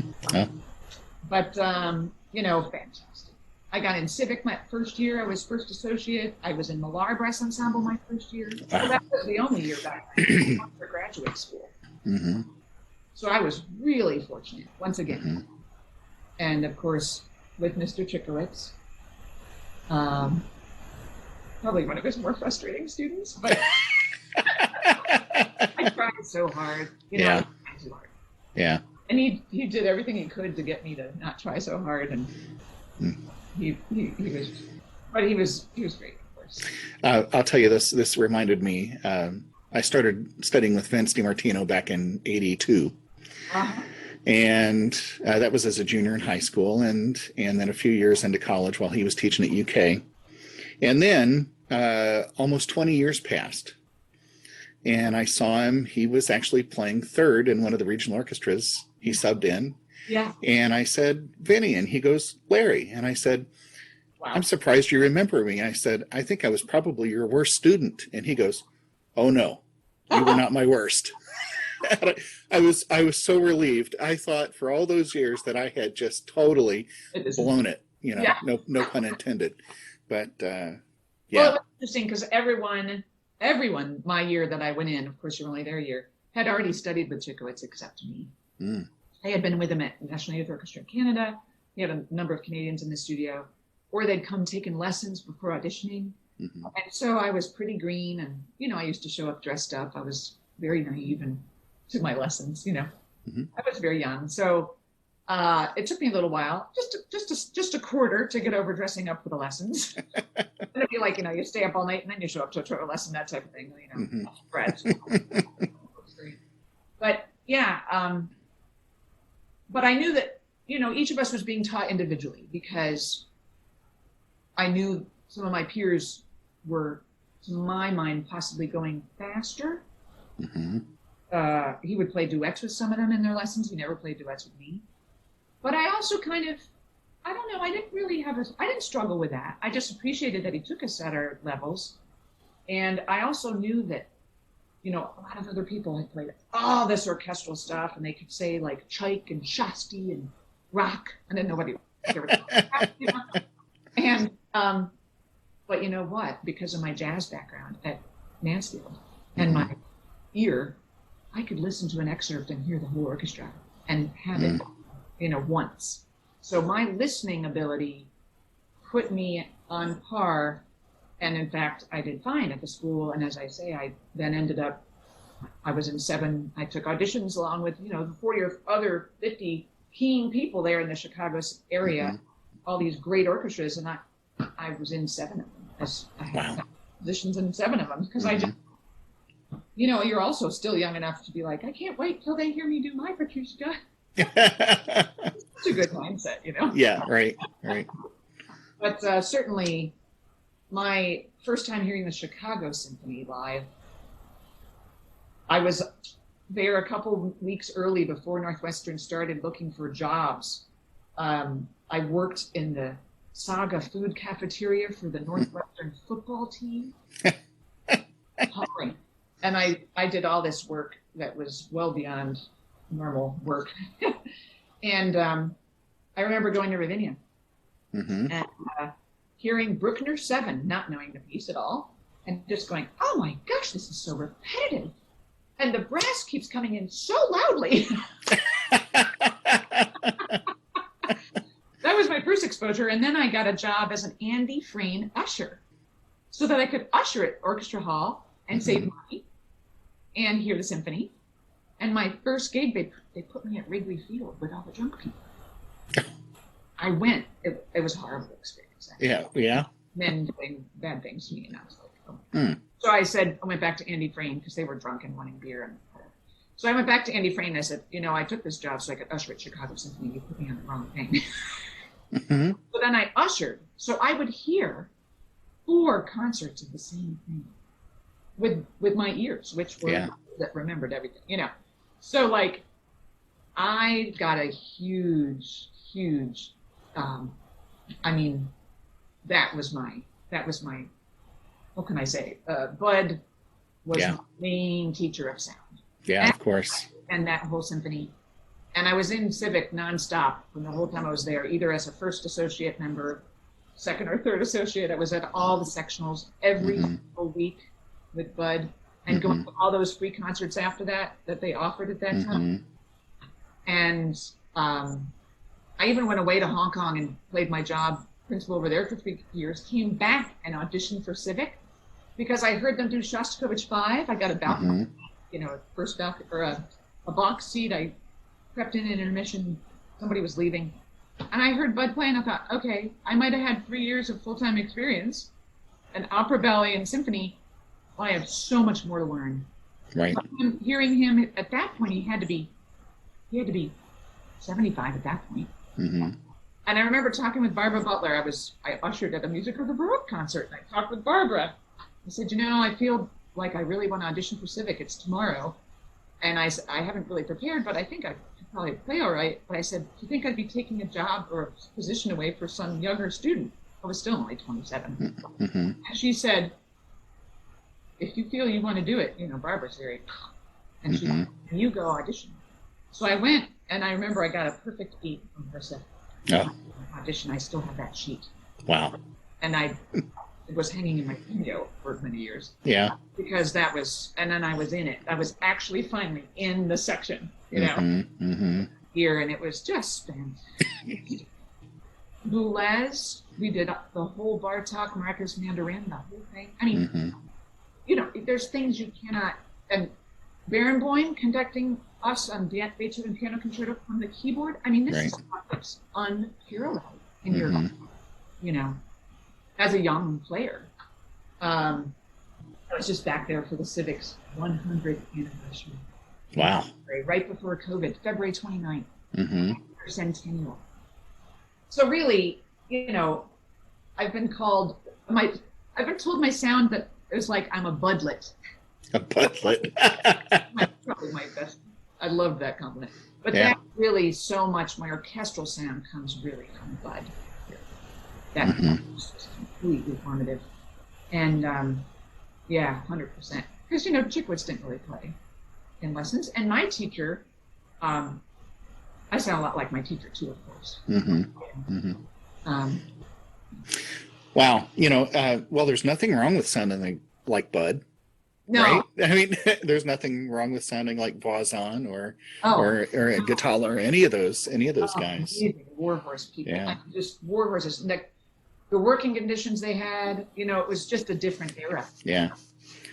But, fantastic. I got in Civic my first year. I was first associate. I was in Millar Brass Ensemble my first year. So that was the only year that I went for graduate school. So I was really fortunate, once again. And, of course, with Mr. Chickowitz, probably one of his more frustrating students, but I tried so hard. I tried so hard. Yeah. And he did everything he could to get me to not try so hard, and he was great, of course. I'll tell you this. This reminded me. I started studying with Vince DiMartino back in '82, and that was as a junior in high school, and then a few years into college while he was teaching at UK, and then almost 20 years passed, and I saw him. He was actually playing third in one of the regional orchestras. He subbed in. Yeah. And I said, Vinny, and he goes, Larry. And I said, wow. I'm surprised you remember me. I said, I think I was probably your worst student. And he goes, oh no, you were not my worst. I was so relieved. I thought for all those years that I had just totally blown it, no pun intended. But yeah. Well, it's interesting because everyone, my year that I went in, of course you're only there a year, had already studied with Chickowitz except me. I had been with him at National Youth Orchestra in Canada. We had a number of Canadians in the studio, or they'd come taking lessons before auditioning. And so I was pretty green, and, I used to show up dressed up. I was very naive and took my lessons, I was very young. So it took me a little while, just a quarter to get over dressing up for the lessons. And it'd be like, you stay up all night and then you show up to a lesson, that type of thing, But yeah, but I knew that, each of us was being taught individually because I knew some of my peers were, to my mind, possibly going faster. He would play duets with some of them in their lessons. He never played duets with me. But I also kind of, I don't know, I didn't struggle with that. I just appreciated that he took us at our levels. And I also knew that, a lot of other people had played all this orchestral stuff, and they could say like Tchaik and Shasti and rock, and then nobody would. And but you know what? Because of my jazz background at Mansfield and my ear, I could listen to an excerpt and hear the whole orchestra and have it, once. So my listening ability put me on par. And in fact, I did fine at the school. And as I say, I then ended up, I was in 7, I took auditions along with, the 40 or other 50 keen people there in the Chicago area, all these great orchestras. And I was in 7 of them. I had auditions in 7 of them because you're also still young enough to be like, I can't wait till they hear me do my Petrushka. It's a good mindset, Yeah, right, right. But certainly, my first time hearing the Chicago Symphony live, I was there a couple weeks early before Northwestern started looking for jobs. I worked in the Saga food cafeteria for the Northwestern football team. And I did all this work that was well beyond normal work. And I remember going to Ravinia and hearing Bruckner 7, not knowing the piece at all, and just going, oh my gosh, this is so repetitive. And the brass keeps coming in so loudly. That was my first exposure. And then I got a job as an Andy Frayne usher so that I could usher at Orchestra Hall and save money and hear the symphony. And my first gig, they put me at Wrigley Field with all the drunk people. I went. It was a horrible experience. Actually. Yeah. Men doing bad things to me, and I was like, oh. So I went back to Andy Frayne because they were drunk and wanting beer. And so I went back to Andy Frayne and I said, I took this job so I could usher at Chicago Symphony. You put me on the wrong thing. So then I ushered. So I would hear 4 concerts of the same thing with my ears, which were that remembered everything, So like, I got a huge, that was my, what can I say? Bud was my main teacher of sound. Yeah, of course. And that whole symphony. And I was in Civic nonstop from the whole time I was there, either as a first associate member, second or third associate. I was at all the sectionals every single week with Bud and going to all those free concerts after that they offered at that time. And I even went away to Hong Kong and played my job principal over there for 3 years, came back and auditioned for Civic because I heard them do Shostakovich 5. I got a balcony, first balcony, or a box seat. I crept in an intermission. Somebody was leaving. And I heard Bud play and I thought, okay, I might have had 3 years of full-time experience. And opera, ballet, and symphony, I have so much more to learn. Right. And hearing him at that point, he had to be 75 at that point. And I remember talking with Barbara Butler. I ushered at a Music of the Baroque concert, and I talked with Barbara. I said, I feel like I really want to audition for Civic. It's tomorrow. And I said, I haven't really prepared, but I think I could probably play all right. But I said, do you think I'd be taking a job or a position away for some younger student? I was still only 27. And she said, if you feel you want to do it, Barbara's very, and she said, you go audition. So I went, and I remember I got a perfect 8 from her set. Audition. I still have that sheet. Wow. And it was hanging in my studio for many years. Yeah. Because and then I was in it. I was actually finally in the section, here, and it was just fantastic. Boulez, we did the whole Bartok, Maracas, Mandarin, the whole thing. I mean, there's things you cannot, and Barenboim conducting us on Beethoven Piano Concerto on the keyboard. I mean, this is unparalleled in your life, as a young player. I was just back there for the Civic's 100th anniversary. Wow. Right before COVID, February 29th, centennial. So really, I've been told my sound that it was like I'm a budlet. A budlet. Probably my best. I love that compliment. But that really so much, my orchestral sound comes really from Bud. That is completely formative. And 100%. Because, Chickwitz didn't really play in lessons. And my teacher, I sound a lot like my teacher too, of course. Wow. Well, there's nothing wrong with sounding like Bud. No. Right? I mean, there's nothing wrong with sounding like Voisin or Guitar or any of those guys. Warhorse people. Yeah. Just warhorses. The working conditions they had, it was just a different era. Yeah.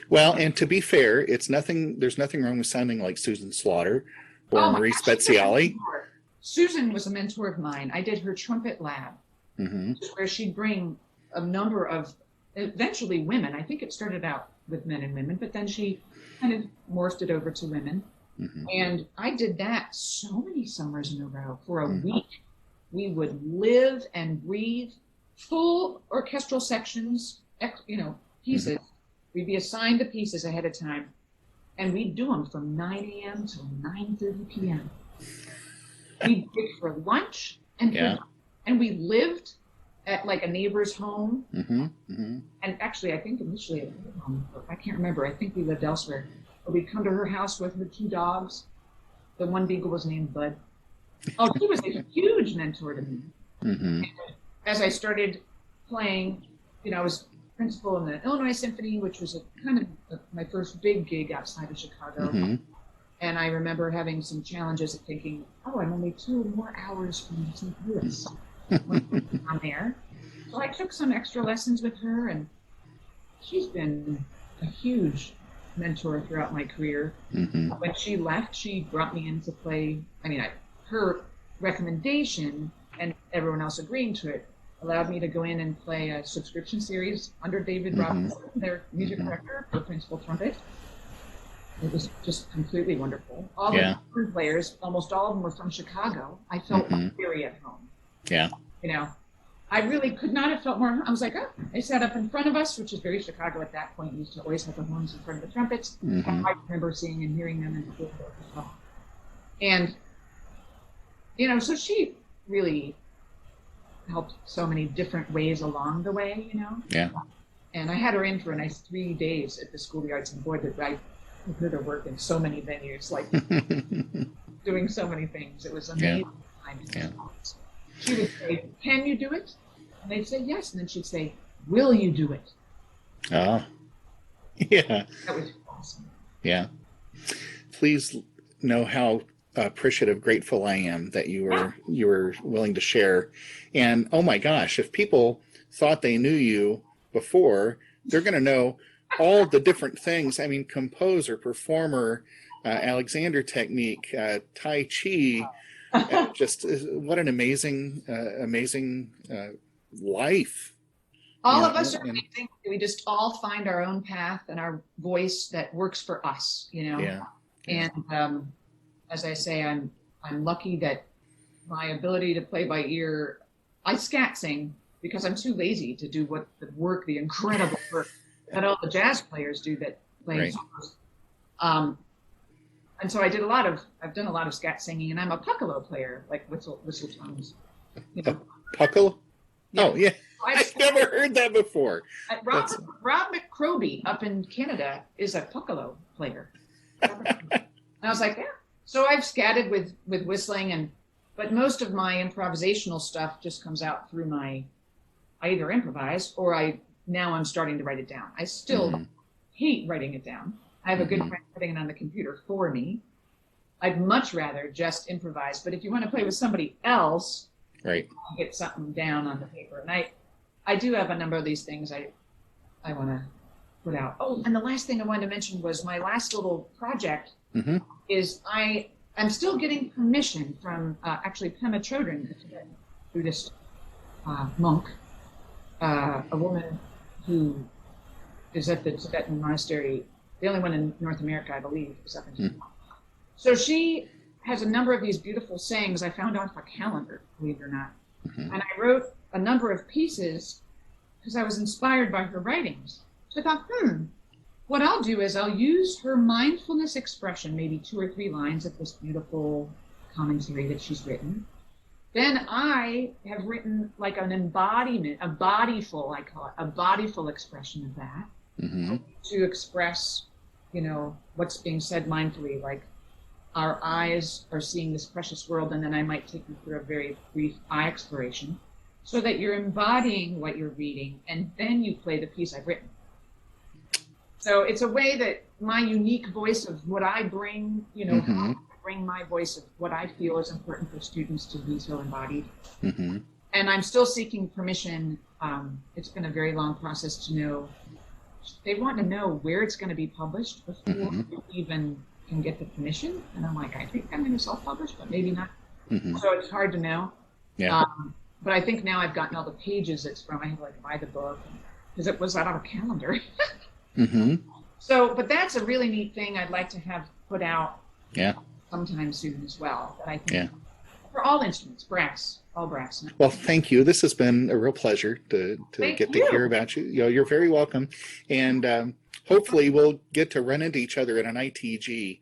Well, and to be fair, there's nothing wrong with sounding like Susan Slaughter or Marie Speziali. Susan was a mentor of mine. I did her trumpet lab, where she'd bring a number of eventually women. I think it started out with men and women, but then she kind of morphed it over to women. Mm-hmm. And I did that so many summers in a row. For a week, we would live and breathe full orchestral sections, pieces. We'd be assigned the pieces ahead of time, and we'd do them from 9 a.m. till 9:30 p.m. We'd break for lunch, and we lived at like a neighbor's home. And actually, I think initially at her home, but I can't remember. I think we lived elsewhere. But we'd come to her house with her 2 dogs. The one beagle was named Bud. Oh, he was a huge mentor to me. And as I started playing, I was principal in the Illinois Symphony, which was my first big gig outside of Chicago. And I remember having some challenges of thinking, oh, I'm only 2 more hours from St. Louis. I'm there. So I took some extra lessons with her, and she's been a huge mentor throughout my career. When she left, she brought me in to play. Her recommendation and everyone else agreeing to it allowed me to go in and play a subscription series under David Robinson, their music director for principal trumpet. It was just completely wonderful. All the horn players, almost all of them were from Chicago. I felt very at home. I really could not have felt more. I was like, oh, they sat up in front of us, which is very Chicago at that point. We used to always have the horns in front of the trumpets. I remember seeing and hearing them in the field as well. And, so she really helped so many different ways along the way, And I had her in for a nice 3 days at the School of the Arts, and boy, did I heard her work in so many venues, like doing so many things. It was amazing time. She would say, can you do it? And they'd say yes. And then she'd say, will you do it? Oh, yeah. That was awesome. Yeah. Please know how appreciative, grateful I am that you were willing to share. And oh my gosh, if people thought they knew you before, they're going to know all the different things. Composer, performer, Alexander technique, Tai Chi. Just what an amazing life. All of us are amazing. We just all find our own path and our voice that works for us, And as I say, I'm lucky that my ability to play by ear, I scat sing because I'm too lazy to do the incredible work that all the jazz players do that play solos. And so I've done a lot of scat singing, and I'm a puccolo player, like whistle tones. Puccolo? Yeah. Oh, yeah. I've never heard that before. Rob McCroby up in Canada is a puccolo player. And I was like, yeah. So I've scatted with whistling, but most of my improvisational stuff just comes out through I either improvise or now I'm starting to write it down. I still hate writing it down. I have a good friend putting it on the computer for me. I'd much rather just improvise, but if you want to play with somebody else, get something down on the paper. And I do have a number of these things I want to put out. Oh, and the last thing I wanted to mention was my last little project is I'm still getting permission from actually Pema Chodron, a Tibetan Buddhist monk, a woman who is at the Tibetan monastery. The only one in North America, I believe, is up in Japan. So she has a number of these beautiful sayings I found off a calendar, believe it or not. And I wrote a number of pieces because I was inspired by her writings. So I thought, what I'll do is I'll use her mindfulness expression, maybe 2 or 3 lines of this beautiful commentary that she's written. Then I have written like an embodiment, a bodyful, I call it, a bodyful expression of that. To express, what's being said mindfully, like our eyes are seeing this precious world, and then I might take you through a very brief eye exploration so that you're embodying what you're reading, and then you play the piece I've written. So it's a way that my unique voice of what I bring, how I bring my voice of what I feel is important for students to be so embodied. And I'm still seeking permission. It's been a very long process to know. They want to know where it's going to be published before you even can get the permission. And I'm like, I think I'm going to self-publish, but maybe not. So it's hard to know. But I think now I've gotten all the pages it's from. I have to buy the book because it was out on a calendar. So, but that's a really neat thing I'd like to have put out Yeah. sometime soon as well. That I think Yeah. for all instruments, brass, all brass. Well, thank you. This has been a real pleasure to Thank get to you. hear about you. You know, you're very welcome. And hopefully we'll get to run into each other at an ITG